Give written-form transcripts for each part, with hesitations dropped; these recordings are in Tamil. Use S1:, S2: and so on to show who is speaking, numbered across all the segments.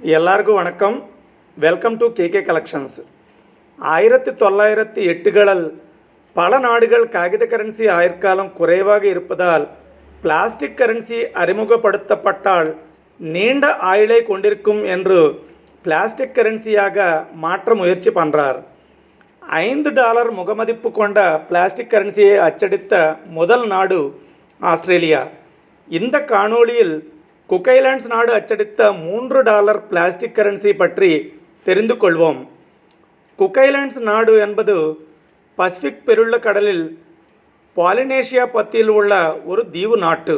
S1: எல்லாருக்கும் வணக்கம். Welcome to KK collections. 1908களில் பல நாடுகள் காகித கரன்சி ஆயுட்காலம் குறைவாக இருப்பதால் பிளாஸ்டிக் கரன்சி அறிமுகப்படுத்தப்பட்டால் நீண்ட ஆயுளை கொண்டிருக்கும் என்று பிளாஸ்டிக் கரன்சியாக மாற்ற முயற்சி பண்ணுறார். $5 முகமதிப்பு கொண்ட பிளாஸ்டிக் கரன்சியை அச்சடித்த முதல் நாடு ஆஸ்திரேலியா. இந்த காணொளியில் குக் ஐலாண்ட்ஸ் நாடு அச்சடித்த $3 பிளாஸ்டிக் கரன்சி பற்றி தெரிந்து கொள்வோம். குக் ஐலாண்ட்ஸ் நாடு என்பது பசிபிக் பெருள்ள கடலில் பாலினேஷியா பத்தியில் உள்ள ஒரு தீவு நாட்டு.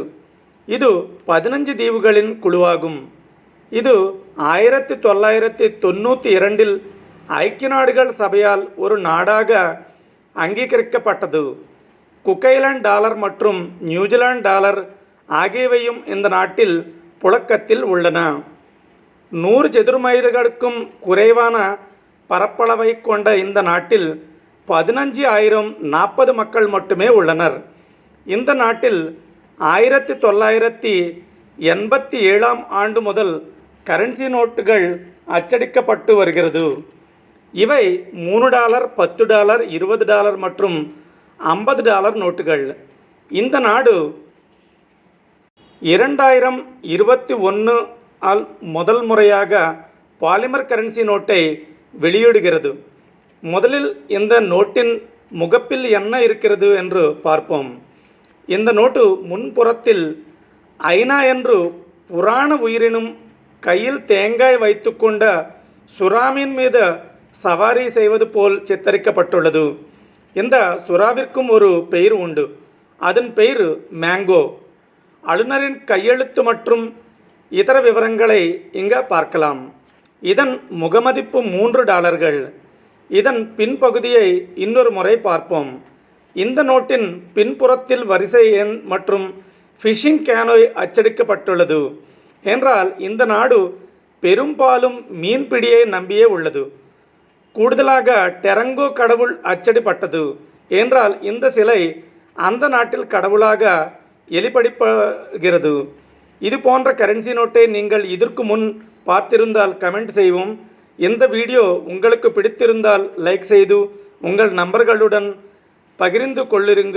S1: இது 15 தீவுகளின் குழுவாகும். இது 1992இல் ஐக்கிய நாடுகள் சபையால் ஒரு நாடாக அங்கீகரிக்கப்பட்டது. குக் ஐலாண்ட் டாலர் மற்றும் நியூசிலாந்து டாலர் ஆகியவையும் இந்த நாட்டில் புழக்கத்தில் உள்ளன. 100 சதுர மைல்களுக்கும் குறைவான பரப்பளவை கொண்ட இந்த நாட்டில் 15,040 மக்கள் மட்டுமே உள்ளனர். இந்த நாட்டில் 1987ஆம் ஆண்டு முதல் கரன்சி நோட்டுகள் அச்சடிக்கப்பட்டு வருகிறது. இவை $3, $10, $20 மற்றும் $50 நோட்டுகள். இந்த நாடு 2021 முதல் முறையாக பாலிமர் கரன்சி நோட்டை வெளியிடுகிறது. முதலில் இந்த நோட்டின் முகப்பில் என்ன இருக்கிறது என்று பார்ப்போம். இந்த நோட்டு முன்புறத்தில் ஐனா என்று புராண உயிரினும் கையில் தேங்காய் வைத்துக்கொண்ட சுறாமின் மீது சவாரி செய்வது போல் சித்தரிக்கப்பட்டுள்ளது. இந்த சுறாவிற்கும் ஒரு பெயர் உண்டு. அதன் பெயர் மேங்கோ. ஆளுநரின் கையெழுத்து மற்றும் இதர விவரங்களை இங்கே பார்க்கலாம். இதன் முகமதிப்பு $3. இதன் பின்பகுதியை இன்னொரு முறை பார்ப்போம். இந்த நோட்டின் பின்புறத்தில் வரிசை எண் மற்றும் ஃபிஷிங் கேனோய் அச்சடிக்கப்பட்டுள்ளது. என்றால் இந்த நாடு பெரும்பாலும் மீன்பிடியை நம்பியே உள்ளது. கூடுதலாக டெரங்கோ கடவுள் அச்சடிப்பட்டது. என்றால் இந்த சிலை அந்த நாட்டில் கடவுளாக எலிபடிப்படுகிறது. இது போன்ற கரன்சி நோட்டை நீங்கள் இதற்கு முன் பார்த்திருந்தால் கமெண்ட் செய்வோம். இந்த வீடியோ உங்களுக்கு பிடித்திருந்தால் லைக் செய்து உங்கள் நண்பர்களுடன் பகிர்ந்து கொள்ளுங்கள்.